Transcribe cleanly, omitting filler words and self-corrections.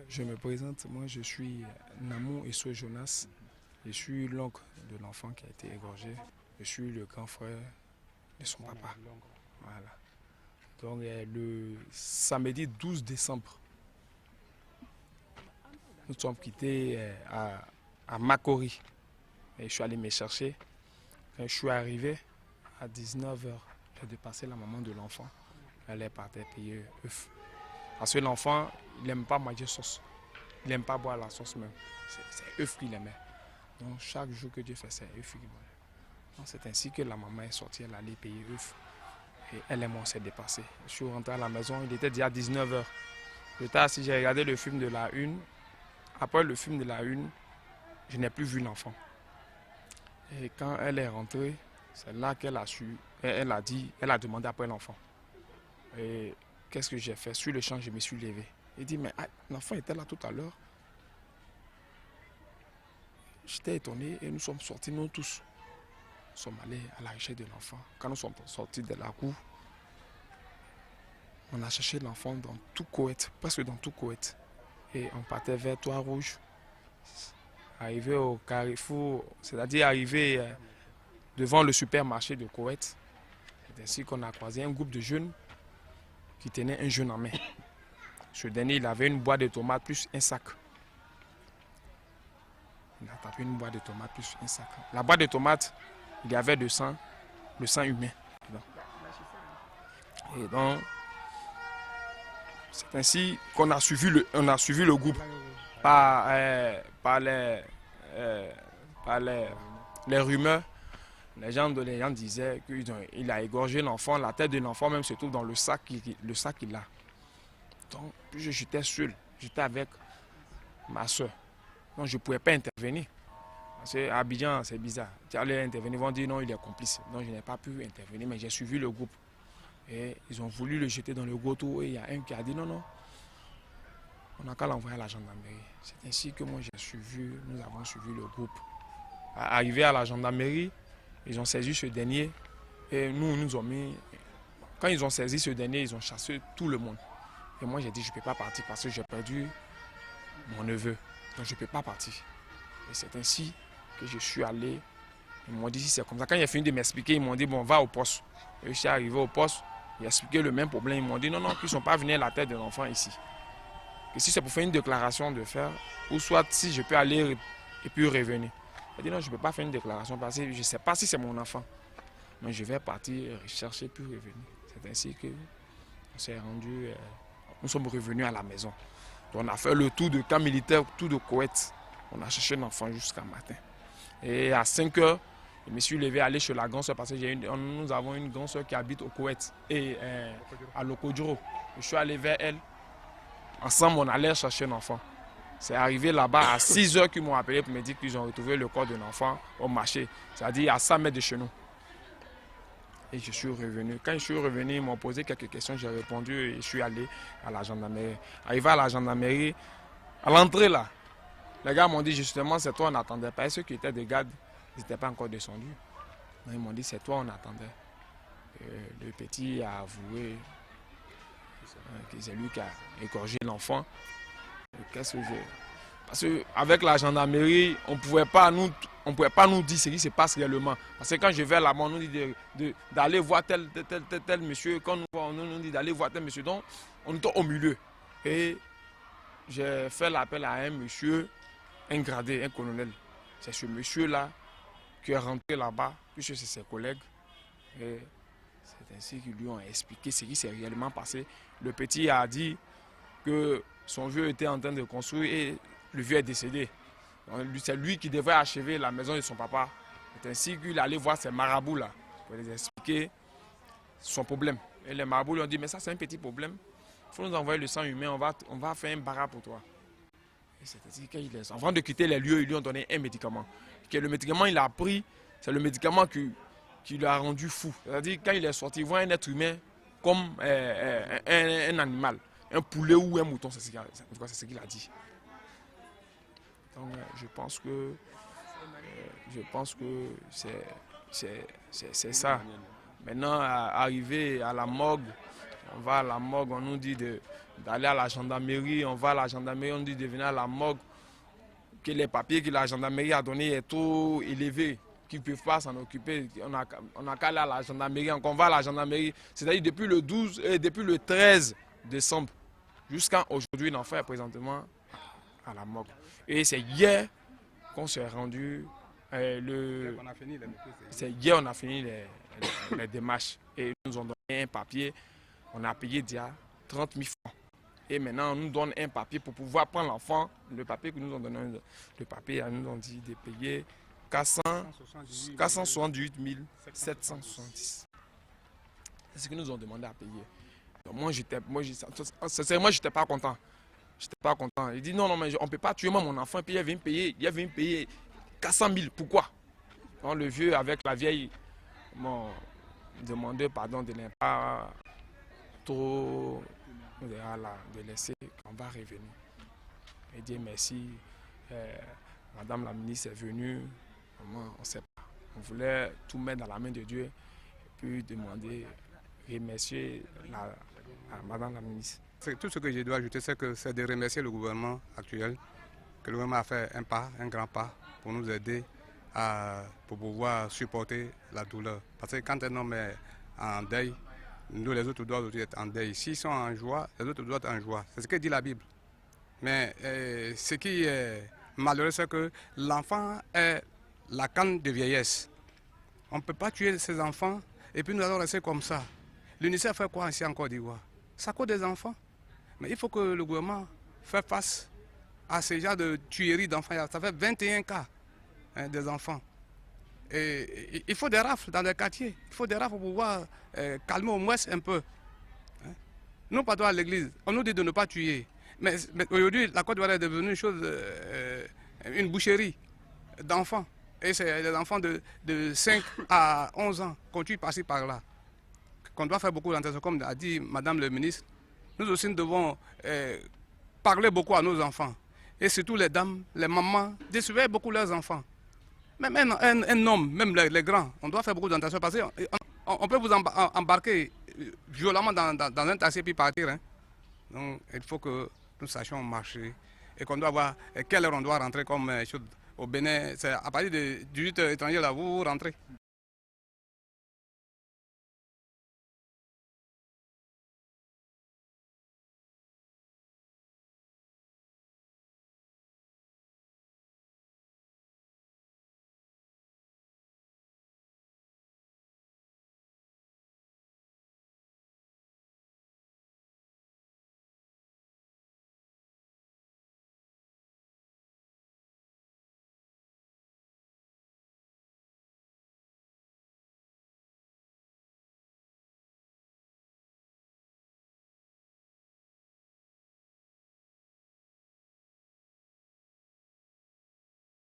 Je me présente, moi je suis Namou Esso Jonas. Je suis l'oncle de l'enfant qui a été égorgé. Je suis le grand frère de son papa. Voilà. Donc le samedi 12 décembre, nous sommes quittés à Makori. Et je suis allé me chercher. Quand je suis arrivé à 19h, j'ai dépassé la maman de l'enfant. Elle est partie payer œuf. Parce que l'enfant, il n'aime pas manger sauce. Il n'aime pas boire la sauce même. C'est œuf qu'il aimait. Donc chaque jour que Dieu fait, c'est œuf qu'il mange. C'est ainsi que la maman est sortie, elle allait payer œuf. Et elle et moi, on s'est dépassé. Je suis rentré à la maison, il était déjà 19h. Si j'ai regardé le film de la une. Après le film de la une, je n'ai plus vu l'enfant. Et quand elle est rentrée, c'est là qu'elle a su, elle a demandé après l'enfant. Et qu'est-ce que j'ai fait? Sur le champ, je me suis levé. Il dit, mais l'enfant était là tout à l'heure. J'étais étonné et nous sommes sortis, nous tous. Nous sommes allés à la recherche de l'enfant. Quand nous sommes sortis de la cour, on a cherché l'enfant dans tout Koweït, presque dans tout Koweït. Et on partait vers Trois-Rouges, arrivé au carrefour, c'est-à-dire arrivé devant le supermarché de Koweït. C'est ainsi qu'on a croisé un groupe de jeunes qui tenaient un jeune en main. Ce dernier, il avait une boîte de tomates plus un sac. Il a tapé une boîte de tomates plus un sac. La boîte de tomates, il y avait le sang humain. Et donc, c'est ainsi qu'on a suivi le groupe par les rumeurs. Les gens disaient qu'il a égorgé l'enfant, la tête de l'enfant même se trouve dans le sac qu'il a. Donc, j'étais seul, j'étais avec ma soeur. Donc, je ne pouvais pas intervenir. Parce qu'à Abidjan, c'est bizarre. Tu allais intervenir, ils vont dire non, il est complice. Donc, je n'ai pas pu intervenir, mais j'ai suivi le groupe. Et ils ont voulu le jeter dans le goto et il y a un qui a dit non, on n'a qu'à l'envoyer à la gendarmerie. C'est ainsi que moi nous avons suivi le groupe. Arrivé à la gendarmerie, ils ont saisi ce dernier et nous ont mis. Quand ils ont saisi ce dernier, ils ont chassé tout le monde. Et moi j'ai dit je ne peux pas partir parce que j'ai perdu mon neveu. Donc je ne peux pas partir. Et c'est ainsi que je suis allé. Ils m'ont dit si c'est comme ça. Quand il a fini de m'expliquer, ils m'ont dit bon, va au poste. Et je suis arrivé au poste. J'ai expliqué le même problème. Ils m'ont dit non, qu'ils ne sont pas venus à la tête de l'enfant ici. Que si c'est pour faire une déclaration de faire, ou soit si je peux aller et puis revenir. J'ai dit non, je ne peux pas faire une déclaration parce que je ne sais pas si c'est mon enfant. Mais je vais partir rechercher puis revenir. C'est ainsi que nous sommes revenus à la maison. Donc on a fait le tour de camp militaire, tout de Koweït. On a cherché l'enfant jusqu'à matin. Et à 5h, je me suis levé aller chez la grande soeur parce que nous avons une grande soeur qui habite au Koweït et à Lokodjoro. Je suis allé vers elle. Ensemble, on allait chercher l'enfant. C'est arrivé là-bas à 6h qu'ils m'ont appelé pour me dire qu'ils ont retrouvé le corps de l'enfant au marché, c'est-à-dire à 100 mètres de chez nous. Et je suis revenu. Quand je suis revenu, ils m'ont posé quelques questions, j'ai répondu et je suis allé à la gendarmerie. Arrivé à la gendarmerie, à l'entrée là, les gars m'ont dit justement c'est toi on attendait. Parce que ceux qui étaient des gardes, ils n'étaient pas encore descendus. Donc, ils m'ont dit c'est toi on attendait. Le petit a avoué que c'est lui qui a égorgé l'enfant. Qu'est-ce que j'ai... Parce qu'avec la gendarmerie, on ne pouvait pas nous dire ce qui se passe réellement. Parce que quand je vais là-bas, on nous dit d'aller voir tel monsieur. Quand on nous dit d'aller voir tel monsieur, donc on est au milieu. Et j'ai fait l'appel à un monsieur, un gradé, un colonel. C'est ce monsieur-là qui est rentré là-bas, puisque c'est ses collègues. Et c'est ainsi qu'ils lui ont expliqué ce qui s'est réellement passé. Le petit a dit que son vieux était en train de construire et le vieux est décédé. C'est lui qui devrait achever la maison de son papa. C'est ainsi qu'il allait voir ces marabouts là pour les expliquer son problème. Et les marabouts lui ont dit mais ça c'est un petit problème. Il faut nous envoyer le sang humain, on va faire un bara pour toi. Et c'est ainsi qu'avant de quitter les lieux, ils lui ont donné un médicament. Le médicament il a pris, c'est le médicament qui l'a rendu fou. C'est-à-dire quand il est sorti, il voit un être humain comme un animal. Un poulet ou un mouton, c'est ce qu'il a dit. Donc je pense que c'est ça. Maintenant, arrivé à la morgue, On va à la morgue, on nous dit d'aller à la gendarmerie. On va à la gendarmerie, on nous dit de venir à la morgue. Que les papiers que la gendarmerie a donnés est trop élevé, qu'ils ne peuvent pas s'en occuper. On a qu'à aller à la gendarmerie, on va à la gendarmerie. C'est-à-dire depuis le 12 et depuis le 13 décembre jusqu'à aujourd'hui, l'enfant est présentement à la morgue. Et c'est hier qu'on s'est rendu. C'est hier on a fini les démarches. Et ils nous ont donné un papier. On a payé déjà 30 000 francs. Et maintenant, on nous donne un papier pour pouvoir prendre l'enfant. Le papier que nous ont donné, le papier, ils nous ont dit de payer 478 770. C'est ce qu'ils nous ont demandé à payer. Donc sincèrement, je n'étais pas content. J'étais pas content. Il dit non, mais on ne peut pas tuer moi, mon enfant. Et puis il vient me payer 400 000. Pourquoi? Donc, le vieux avec la vieille m'ont demandé pardon de ne pas trop de laisser, on va revenir. Et dire merci. Madame la ministre est venue. On ne sait pas. On voulait tout mettre dans la main de Dieu. Et puis demander, remercier Madame la ministre. Tout ce que je dois ajouter, c'est de remercier le gouvernement actuel, que le gouvernement a fait un grand pas pour nous aider pour pouvoir supporter la douleur. Parce que quand un homme est en deuil, nous les autres doivent aussi être en deuil. S'ils sont en joie, les autres doivent être en joie. C'est ce que dit la Bible. Mais ce qui est malheureux, c'est que l'enfant est la canne de vieillesse. On ne peut pas tuer ses enfants et puis nous allons rester comme ça. L'UNICEF fait quoi ici en Côte d'Ivoire? Ça coûte des enfants. Mais il faut que le gouvernement fasse face à ce genre de tuerie d'enfants. Ça fait 21 cas des enfants. Et il faut des rafles dans les quartiers. Il faut des rafles pour pouvoir calmer au moins un peu. Nous, pas à l'église, on nous dit de ne pas tuer. Mais aujourd'hui, la Côte d'Ivoire est devenue une boucherie d'enfants. Et c'est des enfants de 5 à 11 ans qu'on tue par-ci par-là. Qu'on doit faire beaucoup d'attention, comme a dit Madame le ministre. Nous aussi, nous devons parler beaucoup à nos enfants. Et surtout les dames, les mamans, de surveiller beaucoup leurs enfants. Même un homme, même les grands, on doit faire beaucoup d'attention parce qu'on peut vous embarquer violemment dans un taxi et puis partir. Donc il faut que nous sachions marcher et qu'on doit voir quelle heure on doit rentrer comme chose. Au Bénin, c'est à partir de 18 heures étrangères là, vous rentrez.